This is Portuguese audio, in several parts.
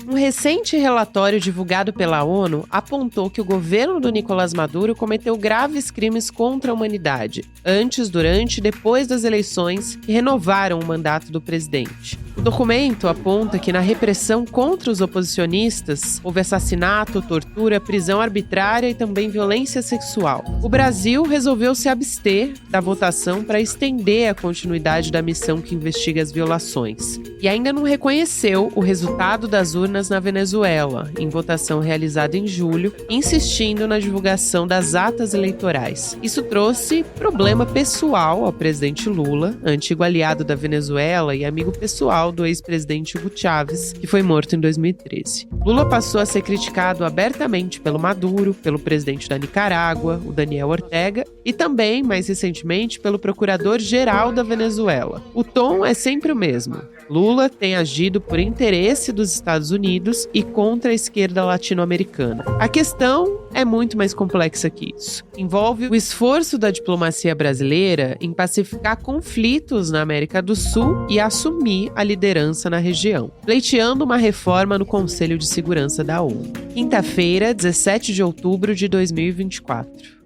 Um recente relatório divulgado pela ONU apontou que o governo do Nicolás Maduro cometeu graves crimes contra a humanidade, antes, durante e depois das eleições que renovaram o mandato do presidente. O documento aponta que na repressão contra os oposicionistas houve assassinato, tortura, prisão arbitrária e também violência sexual. O Brasil resolveu se abster da votação para estender a continuidade da missão que investiga as violações. E ainda não reconheceu o resultado das urnas na Venezuela, em votação realizada em julho, insistindo na divulgação das atas eleitorais. Isso trouxe problema pessoal ao presidente Lula, antigo aliado da Venezuela e amigo pessoal do ex-presidente Hugo Chávez, que foi morto em 2013. Lula passou a ser criticado abertamente pelo Maduro, pelo presidente da Nicarágua, o Daniel Ortega, e também, mais recentemente, pelo procurador-geral da Venezuela. O tom é sempre o mesmo. Lula tem agido por interesse dos Estados Unidos e contra a esquerda latino-americana. A questão é muito mais complexa que isso. Envolve o esforço da diplomacia brasileira em pacificar conflitos na América do Sul e assumir a liderança na região, pleiteando uma reforma no Conselho de Segurança da ONU. Quinta-feira, 17 de outubro de 2024.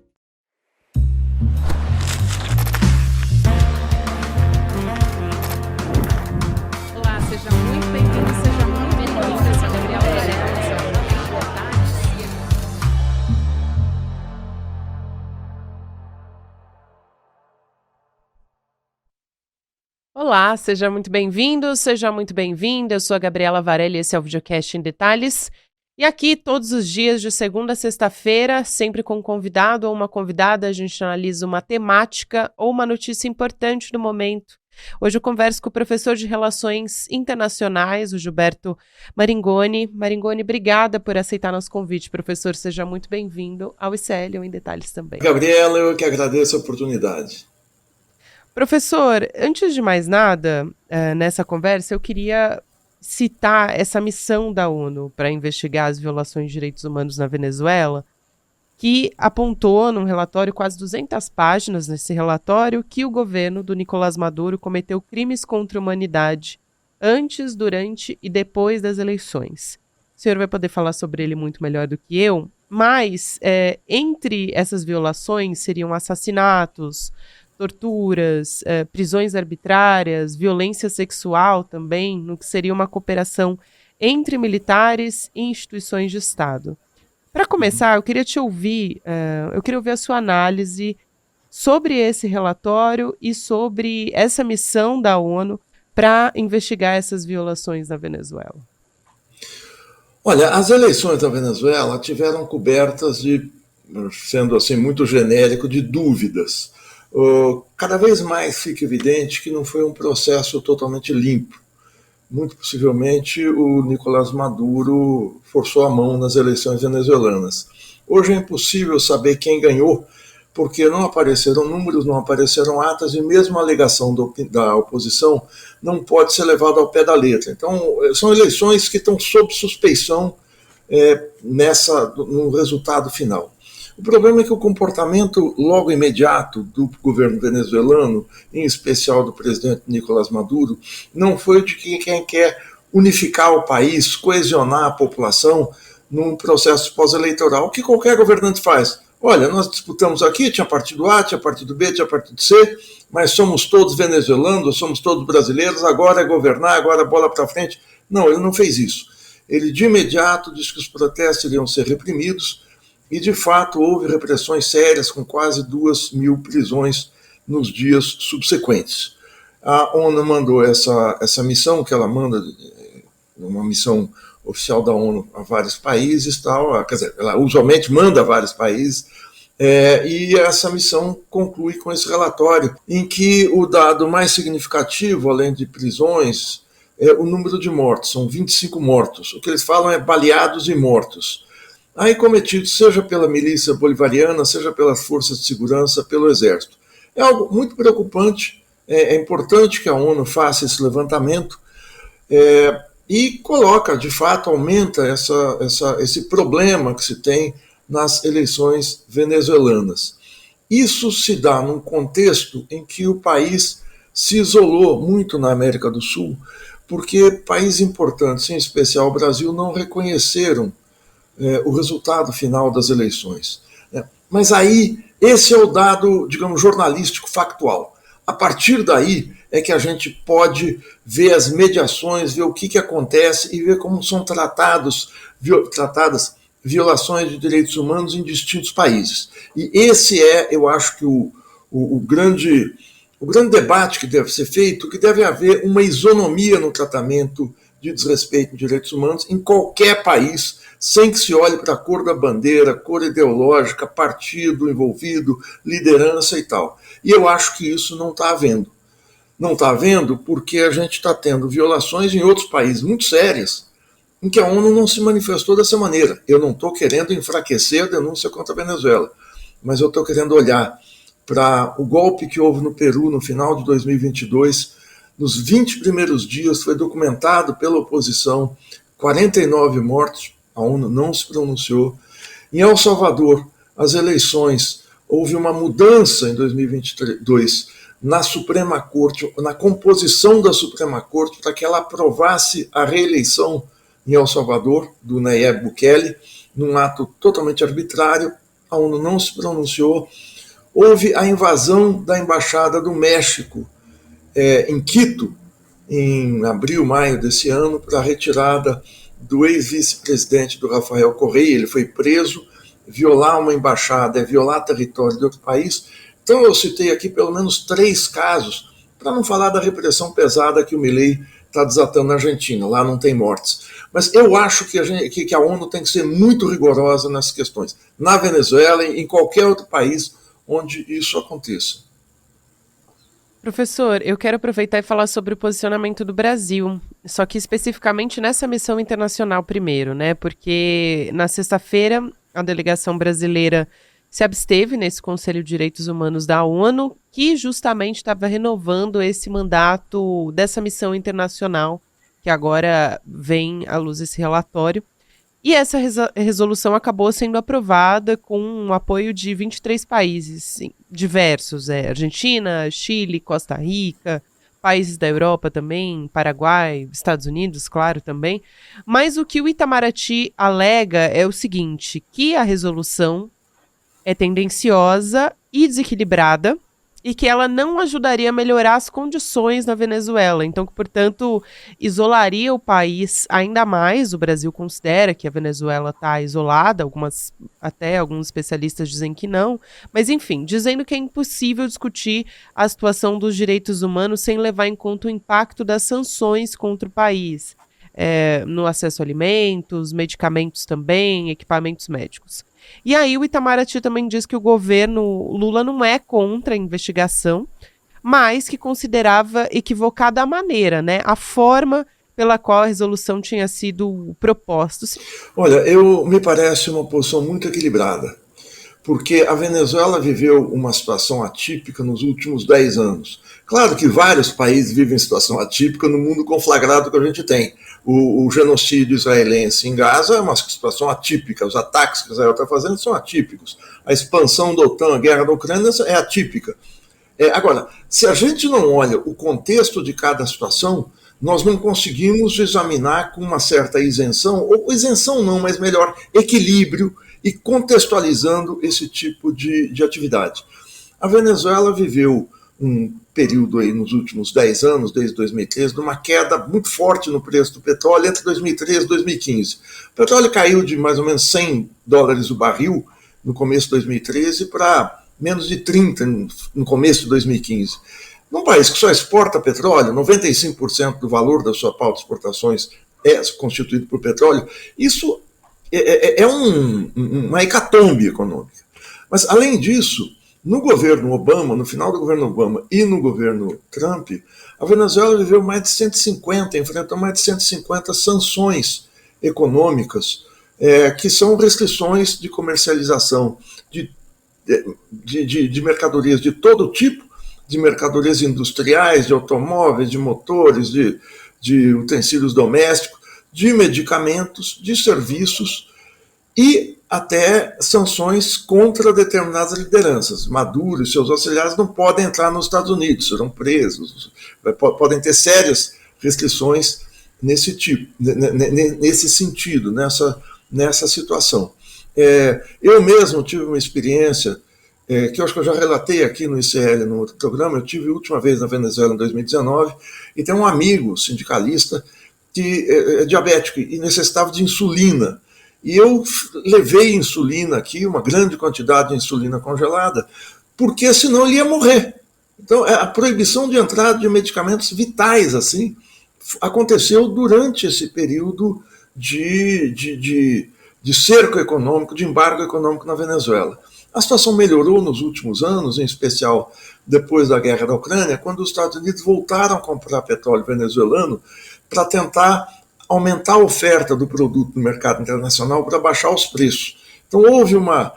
Olá, seja muito bem-vindo, seja muito bem-vinda. Eu sou a Gabriela Varelli e esse é o Videocast em Detalhes. E aqui, todos os dias, de segunda a sexta-feira, sempre com um convidado ou uma convidada, a gente analisa uma temática ou uma notícia importante do momento. Hoje eu converso com o professor de Relações Internacionais, o Gilberto Maringoni. Maringoni, obrigada por aceitar nosso convite, professor. Seja muito bem-vindo ao ICL ou em Detalhes também. Gabriela, eu que agradeço a oportunidade. Professor, antes de mais nada, nessa conversa, eu queria citar essa missão da ONU para investigar as violações de direitos humanos na Venezuela, que apontou num relatório, quase 200 páginas nesse relatório, que o governo do Nicolás Maduro cometeu crimes contra a humanidade antes, durante e depois das eleições. O senhor vai poder falar sobre ele muito melhor do que eu, mas entre essas violações seriam assassinatos, torturas, prisões arbitrárias, violência sexual também, no que seria uma cooperação entre militares e instituições de Estado. Para começar, eu queria te ouvir, eu queria ouvir a sua análise sobre esse relatório e sobre essa missão da ONU para investigar essas violações na Venezuela. Olha, as eleições da Venezuela tiveram cobertas de, sendo assim muito genérico, de dúvidas. Cada vez mais fica evidente que não foi um processo totalmente limpo. Muito possivelmente o Nicolás Maduro forçou a mão nas eleições venezuelanas. Hoje é impossível saber quem ganhou, porque não apareceram números, não apareceram atas, e mesmo a alegação da oposição não pode ser levada ao pé da letra. Então, são eleições que estão sob suspeição no resultado final. O problema é que o comportamento logo imediato do governo venezuelano, em especial do presidente Nicolás Maduro, não foi o de quem quer unificar o país, coesionar a população num processo pós-eleitoral, que qualquer governante faz. Olha, nós disputamos aqui, tinha partido A, tinha partido B, tinha partido C, mas somos todos venezuelanos, somos todos brasileiros, agora é governar, agora é bola para frente. Não, ele não fez isso. Ele de imediato disse que os protestos iriam ser reprimidos, e, de fato, houve repressões sérias, com quase 2.000 prisões nos dias subsequentes. A ONU mandou essa missão, que ela manda, uma missão oficial da ONU a vários países, quer dizer, ela usualmente manda a vários países, e essa missão conclui com esse relatório, em que o dado mais significativo, além de prisões, é o número de mortos, são 25 mortos. O que eles falam é baleados e mortos. Aí cometidos seja pela milícia bolivariana, seja pelas forças de segurança, pelo exército. É algo muito preocupante, é importante que a ONU faça esse levantamento e coloca, de fato, aumenta esse problema que se tem nas eleições venezuelanas. Isso se dá num contexto em que o país se isolou muito na América do Sul, porque países importantes, em especial o Brasil, não reconheceram o resultado final das eleições. Mas aí, esse é o dado, digamos, jornalístico factual. A partir daí é que a gente pode ver as mediações, ver o que acontece e ver como são tratadas violações de direitos humanos em distintos países. E esse é, eu acho que o grande debate que deve ser feito, que deve haver uma isonomia no tratamento de desrespeito de direitos humanos em qualquer país, sem que se olhe para a cor da bandeira, cor ideológica, partido envolvido, liderança e tal. E eu acho que isso não está havendo. Não está havendo porque a gente está tendo violações em outros países muito sérias, em que a ONU não se manifestou dessa maneira. Eu não estou querendo enfraquecer a denúncia contra a Venezuela, mas eu estou querendo olhar para o golpe que houve no Peru no final de 2022. Nos 20 primeiros dias foi documentado pela oposição 49 mortos, a ONU não se pronunciou. Em El Salvador, as eleições, houve uma mudança em 2022 na Suprema Corte, na composição da Suprema Corte, para que ela aprovasse a reeleição em El Salvador, do Nayib Bukele, num ato totalmente arbitrário. A ONU não se pronunciou. Houve a invasão da Embaixada do México em Quito, em abril, maio desse ano, para a retirada do ex-vice-presidente do Rafael Correia. Ele foi preso. Violar uma embaixada é violar território de outro país. Então eu citei aqui pelo menos 3 casos, para não falar da repressão pesada que o Milei está desatando na Argentina. Lá não tem mortes. Mas eu acho que a ONU tem que ser muito rigorosa nessas questões. Na Venezuela e em qualquer outro país onde isso aconteça. Professor, eu quero aproveitar e falar sobre o posicionamento do Brasil, só que especificamente nessa missão internacional primeiro, né? Porque na sexta-feira a delegação brasileira se absteve nesse Conselho de Direitos Humanos da ONU, que justamente estava renovando esse mandato dessa missão internacional, que agora vem à luz esse relatório. E essa resolução acabou sendo aprovada com o apoio de 23 países diversos, Argentina, Chile, Costa Rica, países da Europa também, Paraguai, Estados Unidos, claro, também. Mas o que o Itamaraty alega é o seguinte, que a resolução é tendenciosa e desequilibrada e que ela não ajudaria a melhorar as condições na Venezuela. Então, que, portanto, isolaria o país ainda mais. O Brasil considera que a Venezuela está isolada, até alguns especialistas dizem que não. Mas, enfim, dizendo que é impossível discutir a situação dos direitos humanos sem levar em conta o impacto das sanções contra o país, no acesso a alimentos, medicamentos também, equipamentos médicos. E aí o Itamaraty também diz que o governo Lula não é contra a investigação, mas que considerava equivocada a maneira, né? A forma pela qual a resolução tinha sido proposta. Olha, me parece uma posição muito equilibrada, porque a Venezuela viveu uma situação atípica nos últimos 10 anos. Claro que vários países vivem situação atípica no mundo conflagrado que a gente tem. O genocídio israelense em Gaza é uma situação atípica, os ataques que Israel está fazendo são atípicos, a expansão da OTAN, a guerra da Ucrânia é atípica. Agora, se a gente não olha o contexto de cada situação, nós não conseguimos examinar com uma certa isenção, ou isenção não, mas melhor, equilíbrio, e contextualizando esse tipo de atividade. A Venezuela viveu um período aí nos últimos 10 anos, desde 2013, de uma queda muito forte no preço do petróleo entre 2013 e 2015. O petróleo caiu de mais ou menos $100 o barril no começo de 2013 para menos de 30 no começo de 2015. Num país que só exporta petróleo, 95% do valor da sua pauta de exportações é constituído por petróleo, isso é uma hecatombe econômica. Mas, além disso, no governo Obama, no final do governo Obama e no governo Trump, a Venezuela viveu mais de 150, enfrentou mais de 150 sanções econômicas, que são restrições de comercialização de mercadorias de todo tipo, de mercadorias industriais, de automóveis, de motores, de utensílios domésticos, de medicamentos, de serviços e até sanções contra determinadas lideranças. Maduro e seus auxiliares não podem entrar nos Estados Unidos, serão presos, podem ter sérias restrições nesse tipo, nesse sentido, nessa situação. Eu mesmo tive uma experiência que eu acho que eu já relatei aqui no ICL, no outro programa. Eu tive a última vez na Venezuela em 2019, e tem um amigo sindicalista que é diabético e necessitava de insulina. E eu levei insulina aqui, uma grande quantidade de insulina congelada, porque senão ele ia morrer. Então, a proibição de entrada de medicamentos vitais, assim, aconteceu durante esse período de cerco econômico, de embargo econômico na Venezuela. A situação melhorou nos últimos anos, em especial depois da guerra da Ucrânia, quando os Estados Unidos voltaram a comprar petróleo venezuelano para tentar aumentar a oferta do produto no mercado internacional para baixar os preços. Então houve uma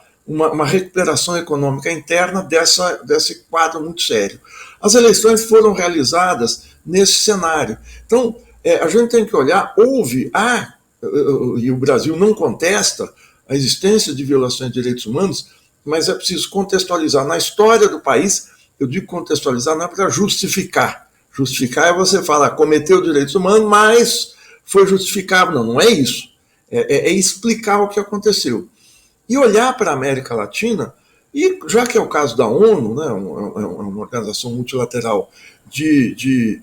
recuperação econômica interna desse quadro muito sério. As eleições foram realizadas nesse cenário. Então, a gente tem que olhar, e o Brasil não contesta a existência de violações de direitos humanos, mas é preciso contextualizar na história do país. Eu digo contextualizar não é para justificar. Justificar é você falar, cometeu direitos humanos, mas foi justificável. Não, não é isso. É explicar o que aconteceu. E olhar para a América Latina, e já que é o caso da ONU, né, uma organização multilateral de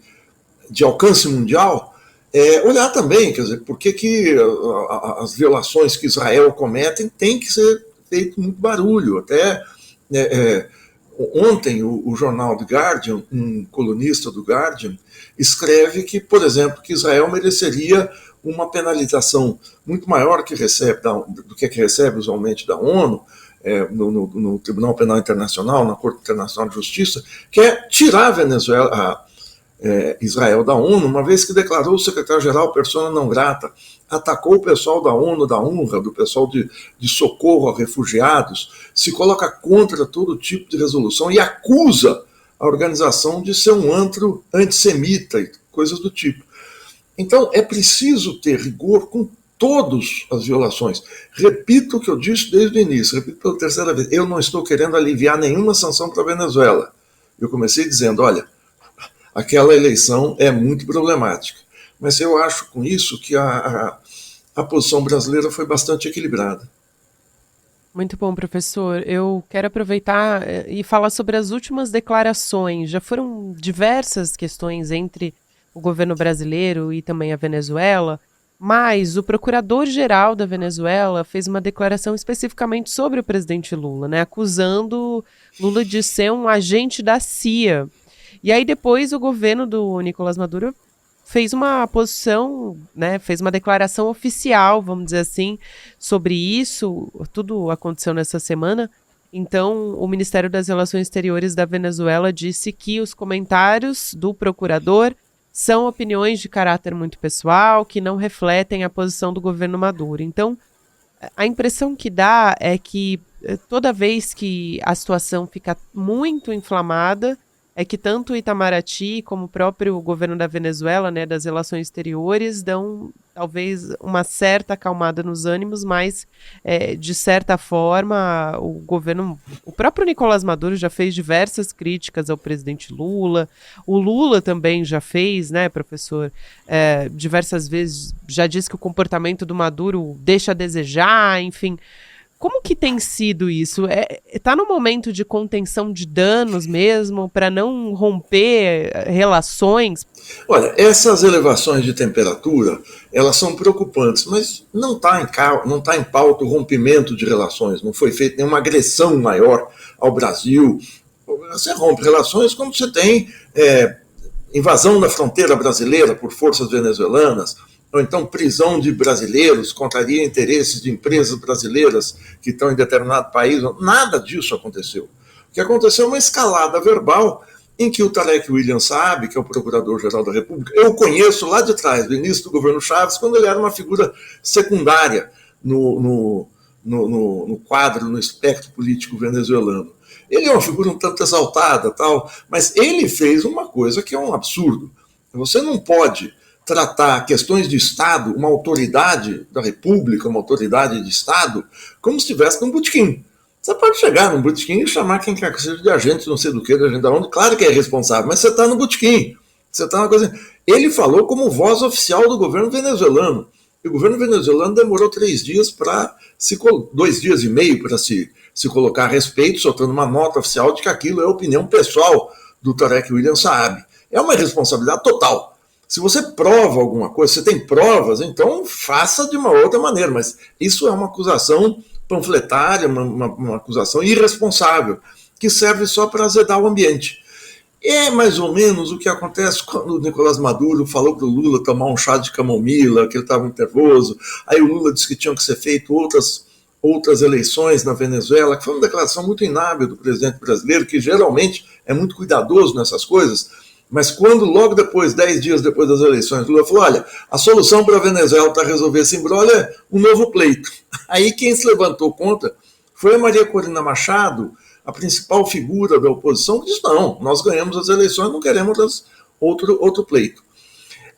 alcance mundial, olhar também, quer dizer, por que as violações que Israel comete tem que ser feito muito barulho. Até ontem o jornal The Guardian, um colunista do Guardian, escreve que, por exemplo, que Israel mereceria uma penalização muito maior do que recebe usualmente da ONU, no Tribunal Penal Internacional, na Corte Internacional de Justiça, que é tirar Israel da ONU, uma vez que declarou o secretário-geral persona não grata, atacou o pessoal da ONU, da UNRWA, do pessoal de socorro a refugiados, se coloca contra todo tipo de resolução e acusa a organização de ser um antro antissemita e coisas do tipo. Então, é preciso ter rigor com todas as violações. Repito o que eu disse desde o início, repito pela terceira vez, eu não estou querendo aliviar nenhuma sanção para a Venezuela. Eu comecei dizendo, olha, aquela eleição é muito problemática. Mas eu acho com isso que a posição brasileira foi bastante equilibrada. Muito bom, professor. Eu quero aproveitar e falar sobre as últimas declarações. Já foram diversas questões entre o governo brasileiro e também a Venezuela, mas o procurador-geral da Venezuela fez uma declaração especificamente sobre o presidente Lula, né, acusando Lula de ser um agente da CIA. E aí depois o governo do Nicolás Maduro fez uma posição, né, fez uma declaração oficial, vamos dizer assim, sobre isso. Tudo aconteceu nessa semana. Então, o Ministério das Relações Exteriores da Venezuela disse que os comentários do procurador são opiniões de caráter muito pessoal, que não refletem a posição do governo Maduro. Então, a impressão que dá é que toda vez que a situação fica muito inflamada, é que tanto o Itamaraty como o próprio governo da Venezuela, né, das relações exteriores, dão talvez uma certa acalmada nos ânimos, mas de certa forma o próprio Nicolás Maduro já fez diversas críticas ao presidente Lula, o Lula também já fez, né, professor, diversas vezes já disse que o comportamento do Maduro deixa a desejar, enfim. Como que tem sido isso? Está no momento de contenção de danos mesmo, para não romper relações? Olha, essas elevações de temperatura, elas são preocupantes, mas não está em pauta o rompimento de relações, não foi feita nenhuma agressão maior ao Brasil. Você rompe relações quando você tem invasão da fronteira brasileira por forças venezuelanas, ou então prisão de brasileiros, contraria interesses de empresas brasileiras que estão em determinado país. Nada disso aconteceu. O que aconteceu é uma escalada verbal em que o Tarek William Saab, que é o Procurador-Geral da República, eu conheço lá de trás, do início do governo Chaves, quando ele era uma figura secundária no quadro, no espectro político venezuelano. Ele é uma figura um tanto exaltada, tal, mas ele fez uma coisa que é um absurdo. Você não pode tratar questões de Estado, uma autoridade da República, uma autoridade de Estado, como se estivesse num botequim. Você pode chegar num botequim e chamar quem quer que seja de agente, não sei do que, de agente da onde, claro que é responsável, mas você está no botequim. Você tá uma coisa. Ele falou como voz oficial do governo venezuelano. E o governo venezuelano demorou 3 dias para 2 dias e meio para se colocar a respeito, soltando uma nota oficial de que aquilo é a opinião pessoal do Tarek William Saab. É uma responsabilidade total. Se você prova alguma coisa, você tem provas, então faça de uma outra maneira. Mas isso é uma acusação panfletária, uma acusação irresponsável, que serve só para azedar o ambiente. É mais ou menos o que acontece quando o Nicolás Maduro falou para o Lula tomar um chá de camomila, que ele estava muito nervoso. Aí o Lula disse que tinham que ser feitas outras eleições na Venezuela, que foi uma declaração muito inábil do presidente brasileiro, que geralmente é muito cuidadoso nessas coisas. Mas quando, logo depois, 10 dias depois das eleições, Lula falou, olha, a solução para a Venezuela para resolver esse imbróglio é um novo pleito. Aí quem se levantou contra foi a Maria Corina Machado, a principal figura da oposição, que disse, não, nós ganhamos as eleições, não queremos outro pleito.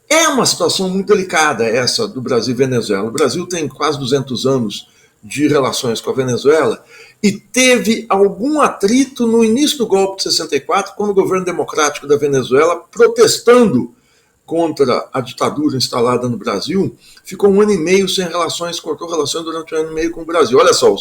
É uma situação muito delicada essa do Brasil e Venezuela. O Brasil tem quase 200 anos de relações com a Venezuela e teve algum atrito no início do golpe de 64, quando o governo democrático da Venezuela, protestando contra a ditadura instalada no Brasil, ficou 1 ano e meio sem relações, cortou relações durante 1 ano e meio com o Brasil. Olha só,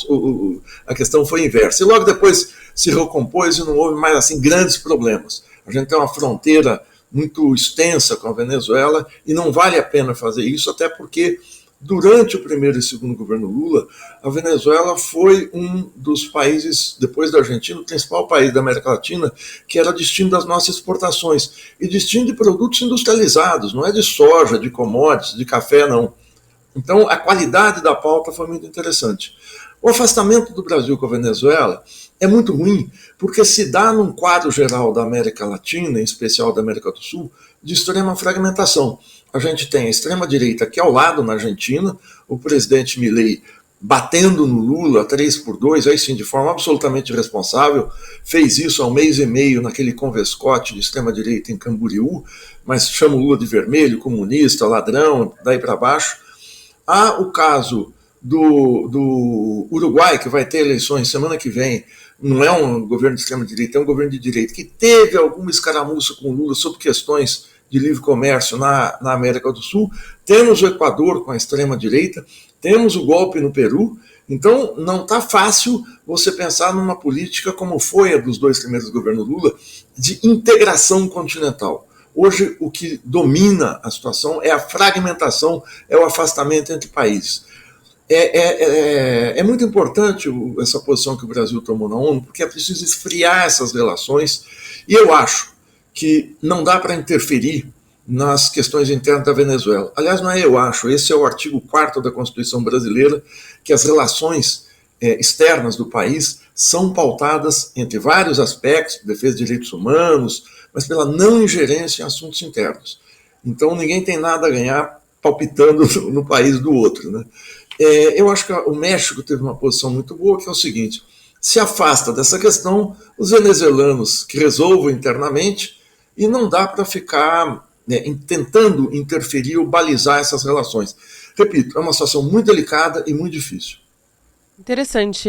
a questão foi inversa. E logo depois se recompôs e não houve mais assim grandes problemas. A gente tem uma fronteira muito extensa com a Venezuela e não vale a pena fazer isso, até porque durante o primeiro e segundo governo Lula, a Venezuela foi um dos países, depois da Argentina, o principal país da América Latina, que era destino das nossas exportações. E destino de produtos industrializados, não é de soja, de commodities, de café, não. Então, a qualidade da pauta foi muito interessante. O afastamento do Brasil com a Venezuela é muito ruim, porque se dá num quadro geral da América Latina, em especial da América do Sul, de extrema fragmentação. A gente tem a extrema-direita aqui ao lado, na Argentina, o presidente Milei batendo no Lula 3-2, aí sim, de forma absolutamente irresponsável, fez isso há 1 mês e meio naquele convescote de extrema-direita em Camboriú, mas chama o Lula de vermelho, comunista, ladrão, daí para baixo. Há o caso do Uruguai, que vai ter eleições semana que vem, não é um governo de extrema-direita, é um governo de direita, que teve alguma escaramuça com o Lula sobre questões de livre comércio na América do Sul. Temos o Equador com a extrema-direita, temos o golpe no Peru. Então, não está fácil você pensar numa política como foi a dos 2 primeiros governos Lula, de integração continental. Hoje, o que domina a situação é a fragmentação, é o afastamento entre países. É muito importante essa posição que o Brasil tomou na ONU, porque é preciso esfriar essas relações, e eu acho que não dá para interferir nas questões internas da Venezuela. Aliás, não é eu acho, esse é o artigo 4º da Constituição brasileira, que as relações externas do país são pautadas entre vários aspectos, defesa de direitos humanos, mas pela não ingerência em assuntos internos. Então ninguém tem nada a ganhar palpitando no país do outro, né? Eu acho que o México teve uma posição muito boa, que é o seguinte: se afasta dessa questão, os venezuelanos que resolvam internamente, e não dá para ficar tentando interferir ou balizar essas relações. Repito, é uma situação muito delicada e muito difícil. Interessante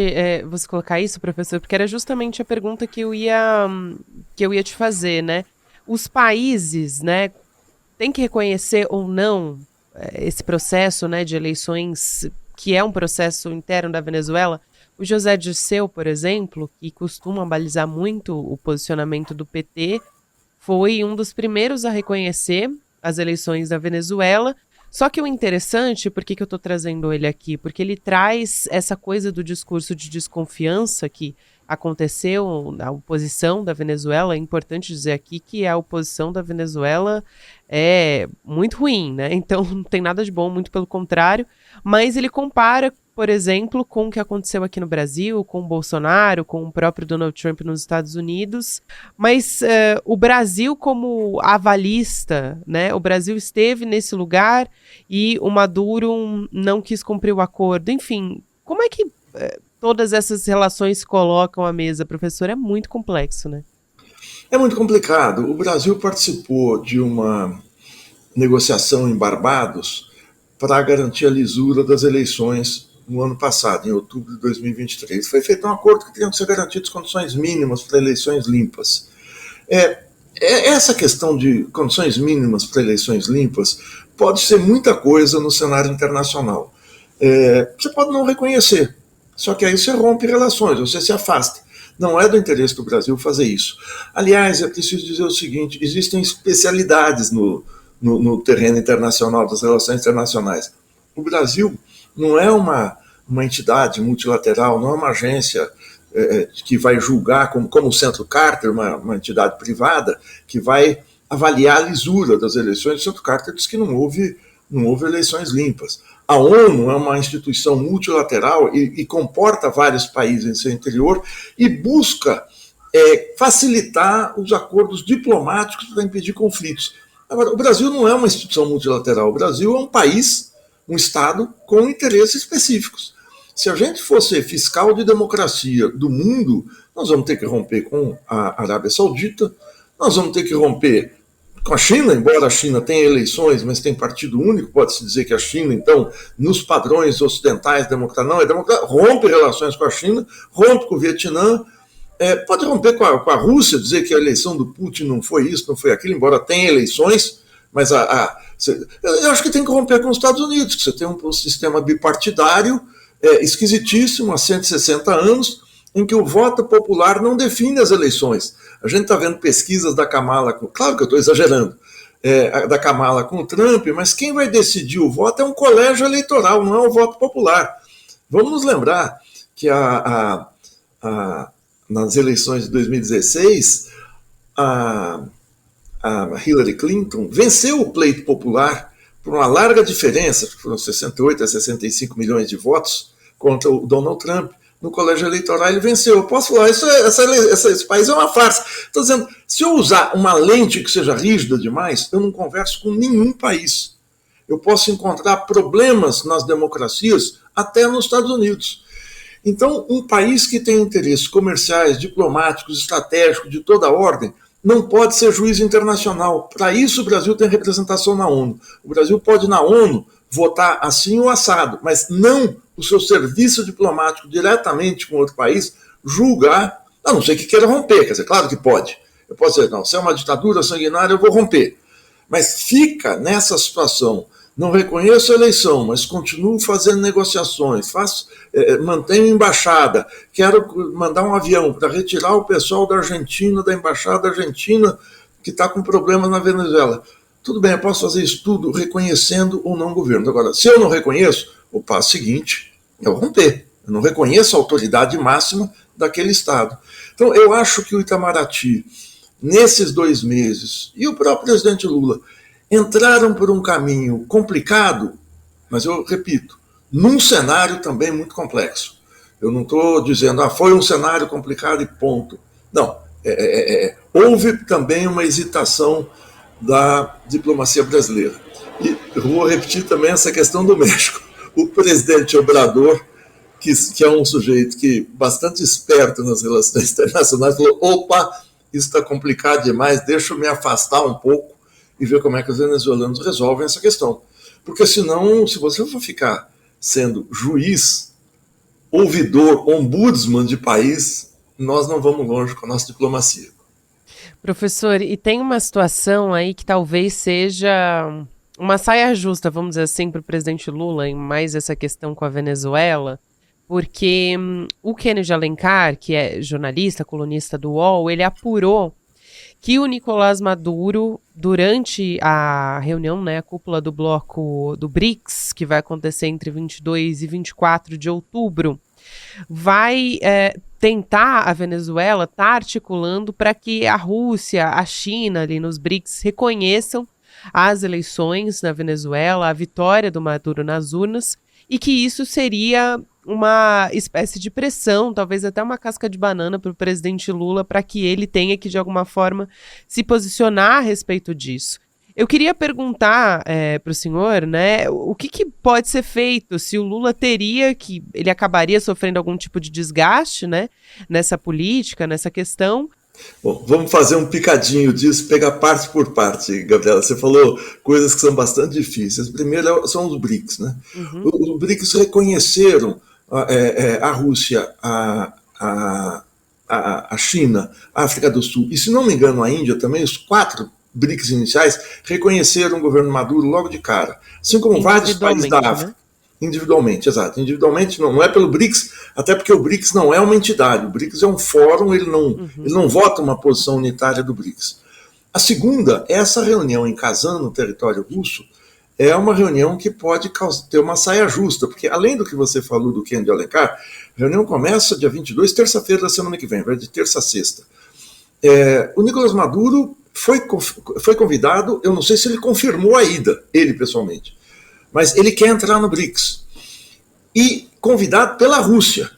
você colocar isso, professor, porque era justamente a pergunta que eu ia te fazer, né? Os países, né, têm que reconhecer ou não esse processo, né, de eleições, que é um processo interno da Venezuela. O José Dirceu, por exemplo, que costuma balizar muito o posicionamento do PT, foi um dos primeiros a reconhecer as eleições da Venezuela. Só que o interessante, por que eu estou trazendo ele aqui? Porque ele traz essa coisa do discurso de desconfiança que aconteceu na oposição da Venezuela. É importante dizer aqui que a oposição da Venezuela é muito ruim, né? Então não tem nada de bom, muito pelo contrário. Mas ele compara, por exemplo, com o que aconteceu aqui no Brasil, com o Bolsonaro, com o próprio Donald Trump nos Estados Unidos. Mas o Brasil como avalista, né? O Brasil esteve nesse lugar e o Maduro não quis cumprir o acordo. Enfim, como é que todas essas relações se colocam à mesa, professor? É muito complexo, né? É muito complicado. O Brasil participou de uma negociação em Barbados para garantir a lisura das eleições no ano passado, em outubro de 2023. Foi feito um acordo que tinham que ser garantidas condições mínimas para eleições limpas. essa questão de condições mínimas para eleições limpas pode ser muita coisa no cenário internacional. Você pode não reconhecer, só que aí você rompe relações, você se afasta. Não é do interesse do Brasil fazer isso. Aliás, é preciso dizer o seguinte, existem especialidades no terreno internacional, das relações internacionais. O Brasil não é uma entidade multilateral, não é uma agência que vai julgar, como o Centro Carter, uma entidade privada, que vai avaliar a lisura das eleições. O Centro Carter diz que não houve eleições limpas. A ONU é uma instituição multilateral e comporta vários países em seu interior e busca facilitar os acordos diplomáticos para impedir conflitos. Agora, o Brasil não é uma instituição multilateral, o Brasil é um país, um Estado com interesses específicos. Se a gente fosse fiscal de democracia do mundo, nós vamos ter que romper com a Arábia Saudita, nós vamos ter que romper com a China, embora a China tenha eleições, mas tem partido único, pode-se dizer que a China, então, nos padrões ocidentais, não é democrata, rompe relações com a China, rompe com o Vietnã, pode romper com a Rússia, dizer que a eleição do Putin não foi isso, não foi aquilo, embora tenha eleições, mas eu acho que tem que romper com os Estados Unidos, que você tem um sistema bipartidário esquisitíssimo há 160 anos, em que o voto popular não define as eleições. A gente está vendo pesquisas da Kamala, claro que eu estou exagerando, da Kamala com o Trump, mas quem vai decidir o voto é um colégio eleitoral, não é o voto popular. Vamos nos lembrar que nas eleições de 2016, a Hillary Clinton venceu o pleito popular por uma larga diferença, foram 68 a 65 milhões de votos contra o Donald Trump. No colégio eleitoral ele venceu. Eu posso falar, esse país é uma farsa. Estou dizendo, se eu usar uma lente que seja rígida demais, eu não converso com nenhum país. Eu posso encontrar problemas nas democracias até nos Estados Unidos. Então, um país que tem interesses comerciais, diplomáticos, estratégicos, de toda ordem, não pode ser juiz internacional. Para isso, o Brasil tem representação na ONU. O Brasil pode, na ONU, votar assim ou assado, mas não o seu serviço diplomático diretamente com outro país julgar, a não ser que queira romper. Quer dizer, claro que pode. Eu posso dizer, não, se é uma ditadura sanguinária, eu vou romper. Mas fica nessa situação. Não reconheço a eleição, mas continuo fazendo negociações, mantenho embaixada, quero mandar um avião para retirar o pessoal da Argentina, da embaixada argentina, que está com problemas na Venezuela. Tudo bem, eu posso fazer isso tudo reconhecendo ou não o governo. Agora, se eu não reconheço, o passo seguinte é o romper. Eu não reconheço a autoridade máxima daquele Estado. Então, eu acho que o Itamaraty, nesses 2 meses, e o próprio presidente Lula, entraram por um caminho complicado, mas eu repito, num cenário também muito complexo. Eu não estou dizendo, foi um cenário complicado e ponto. Não, houve também uma hesitação da diplomacia brasileira. E eu vou repetir também essa questão do México. O presidente Obrador, que é um sujeito bastante esperto nas relações internacionais, falou, opa, isso está complicado demais, deixa eu me afastar um pouco e ver como é que os venezuelanos resolvem essa questão. Porque senão, se você for ficar sendo juiz, ouvidor, ombudsman de país, nós não vamos longe com a nossa diplomacia. Professor, e tem uma situação aí que talvez seja uma saia justa, vamos dizer assim, para o presidente Lula, em mais essa questão com a Venezuela, porque o Kennedy Alencar, que é jornalista, colunista do UOL, ele apurou que o Nicolás Maduro, durante a reunião, a cúpula do bloco do BRICS, que vai acontecer entre 22 e 24 de outubro, vai tentar, a Venezuela está articulando para que a Rússia, a China, ali nos BRICS, reconheçam as eleições na Venezuela, a vitória do Maduro nas urnas, e que isso seria uma espécie de pressão, talvez até uma casca de banana para o presidente Lula, para que ele tenha que, de alguma forma, se posicionar a respeito disso. Eu queria perguntar para o senhor, o que pode ser feito, se o Lula ele acabaria sofrendo algum tipo de desgaste, nessa política, nessa questão. Bom, vamos fazer um picadinho disso, pegar parte por parte, Gabriela. Você falou coisas que são bastante difíceis. Primeiro são os BRICS, Os BRICS reconheceram a Rússia, a a China, a África do Sul e, se não me engano, a Índia também, os 4 BRICS iniciais reconheceram o governo Maduro logo de cara, assim como vários países da África. Né? Individualmente, exato. Individualmente não é pelo BRICS, até porque o BRICS não é uma entidade, o BRICS é um fórum, ele não vota uma posição unitária do BRICS. A segunda, essa reunião em Kazan, no território russo, é uma reunião que pode ter uma saia justa, porque além do que você falou do Ken de Alencar, a reunião começa dia 22, terça-feira da semana que vem, vai de terça a sexta. O Nicolás Maduro foi convidado, eu não sei se ele confirmou a ida, ele pessoalmente, mas ele quer entrar no BRICS. E convidado pela Rússia,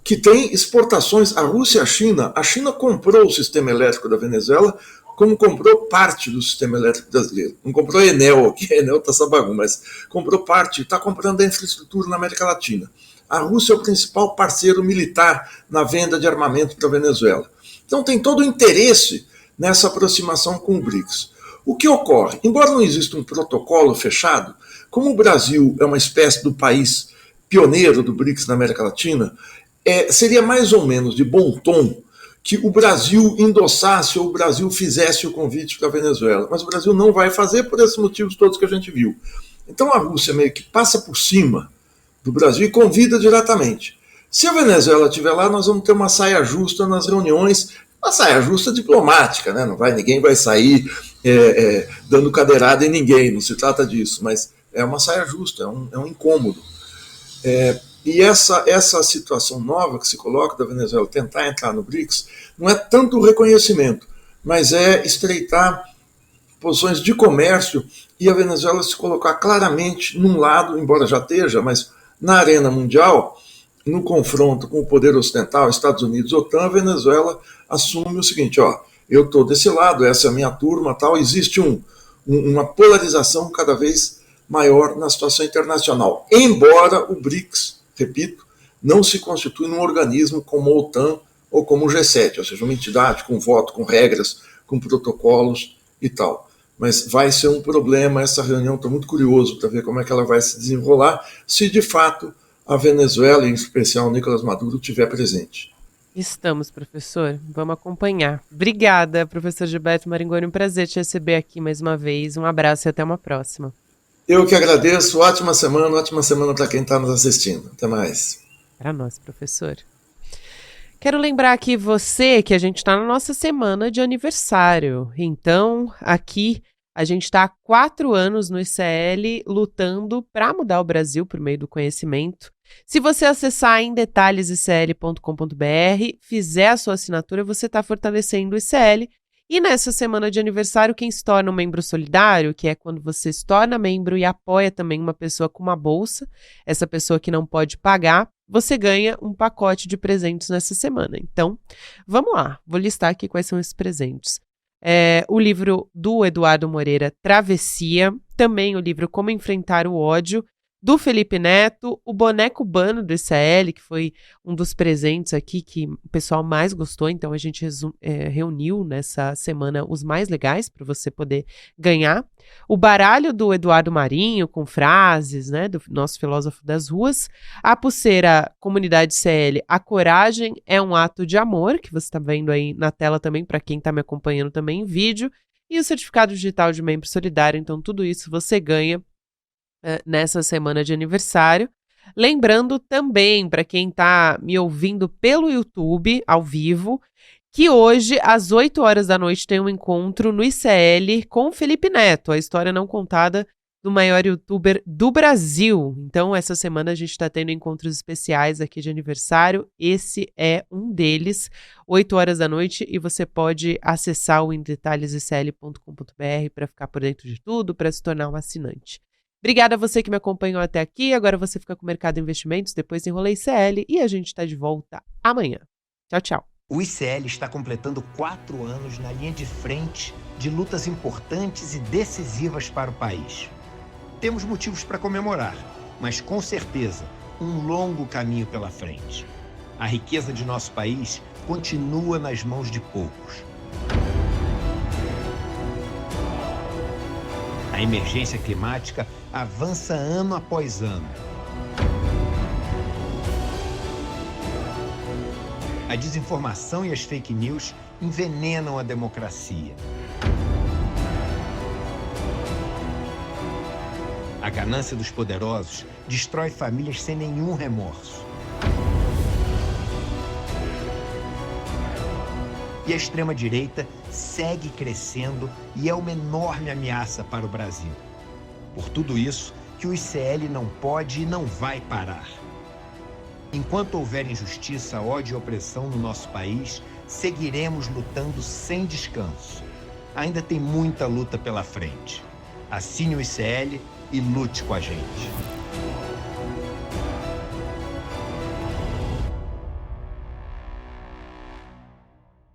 que tem exportações, a Rússia e a China comprou o sistema elétrico da Venezuela, como comprou parte do sistema elétrico brasileiro. Não comprou Enel, que a Enel está sabagum, mas comprou parte, está comprando a infraestrutura na América Latina. A Rússia é o principal parceiro militar na venda de armamento para a Venezuela. Então tem todo o interesse nessa aproximação com o BRICS. O que ocorre? Embora não exista um protocolo fechado, como o Brasil é uma espécie do país pioneiro do BRICS na América Latina, seria mais ou menos de bom tom que o Brasil endossasse ou o Brasil fizesse o convite para a Venezuela. Mas o Brasil não vai fazer por esses motivos todos que a gente viu. Então a Rússia meio que passa por cima do Brasil e convida diretamente. Se a Venezuela estiver lá, nós vamos ter uma saia justa nas reuniões, uma saia justa diplomática, né? Ninguém vai sair dando cadeirada em ninguém, não se trata disso, mas é uma saia justa, é um incômodo. E essa situação nova que se coloca da Venezuela tentar entrar no BRICS não é tanto o reconhecimento, mas é estreitar posições de comércio e a Venezuela se colocar claramente num lado, embora já esteja, mas na arena mundial, no confronto com o poder ocidental, Estados Unidos, OTAN, a Venezuela assume o seguinte, eu estou desse lado, essa é a minha turma, tal, existe uma polarização cada vez maior na situação internacional, embora o BRICS, repito, não se constitui num organismo como a OTAN ou como o G7, ou seja, uma entidade com voto, com regras, com protocolos e tal. Mas vai ser um problema essa reunião, estou muito curioso para ver como é que ela vai se desenrolar, se de fato a Venezuela, em especial o Nicolás Maduro, estiver presente. Estamos, professor. Vamos acompanhar. Obrigada, professor Gilberto Maringoni. Um prazer te receber aqui mais uma vez. Um abraço e até uma próxima. Eu que agradeço. Ótima semana para quem está nos assistindo. Até mais. Para nós, professor. Quero lembrar aqui você que a gente está na nossa semana de aniversário. Então, aqui a gente está há 4 anos no ICL lutando para mudar o Brasil por meio do conhecimento. Se você acessar em detalhes icl.com.br, fizer a sua assinatura, você está fortalecendo o ICL. E nessa semana de aniversário, quem se torna um membro solidário, que é quando você se torna membro e apoia também uma pessoa com uma bolsa, essa pessoa que não pode pagar, você ganha um pacote de presentes nessa semana. Então, vamos lá, vou listar aqui quais são esses presentes. O livro do Eduardo Moreira, Travessia, também o livro Como Enfrentar o Ódio, do Felipe Neto, o boneco Bano do ICL, que foi um dos presentes aqui que o pessoal mais gostou, então a gente reuniu nessa semana os mais legais para você poder ganhar. O baralho do Eduardo Marinho, com frases, né, do nosso filósofo das ruas. A pulseira Comunidade ICL, A Coragem é um Ato de Amor, que você está vendo aí na tela também, para quem está me acompanhando também em vídeo. E o certificado digital de membro solidário, então tudo isso você ganha nessa semana de aniversário. Lembrando também, para quem está me ouvindo pelo YouTube, ao vivo, que hoje, às 8 horas da noite, tem um encontro no ICL com o Felipe Neto, a história não contada do maior youtuber do Brasil. Então, essa semana a gente está tendo encontros especiais aqui de aniversário. Esse é um deles, 8 horas da noite, e você pode acessar o emdetalhesicl.com.br para ficar por dentro de tudo, para se tornar um assinante. Obrigada a você que me acompanhou até aqui. Agora você fica com o Mercado Investimentos, depois Enrolei ICL e a gente está de volta amanhã. Tchau, tchau. O ICL está completando 4 anos na linha de frente de lutas importantes e decisivas para o país. Temos motivos para comemorar, mas com certeza um longo caminho pela frente. A riqueza de nosso país continua nas mãos de poucos. A emergência climática avança ano após ano. A desinformação e as fake news envenenam a democracia. A ganância dos poderosos destrói famílias sem nenhum remorso. E a extrema-direita segue crescendo e é uma enorme ameaça para o Brasil. Por tudo isso, que o ICL não pode e não vai parar. Enquanto houver injustiça, ódio e opressão no nosso país, seguiremos lutando sem descanso. Ainda tem muita luta pela frente. Assine o ICL e lute com a gente.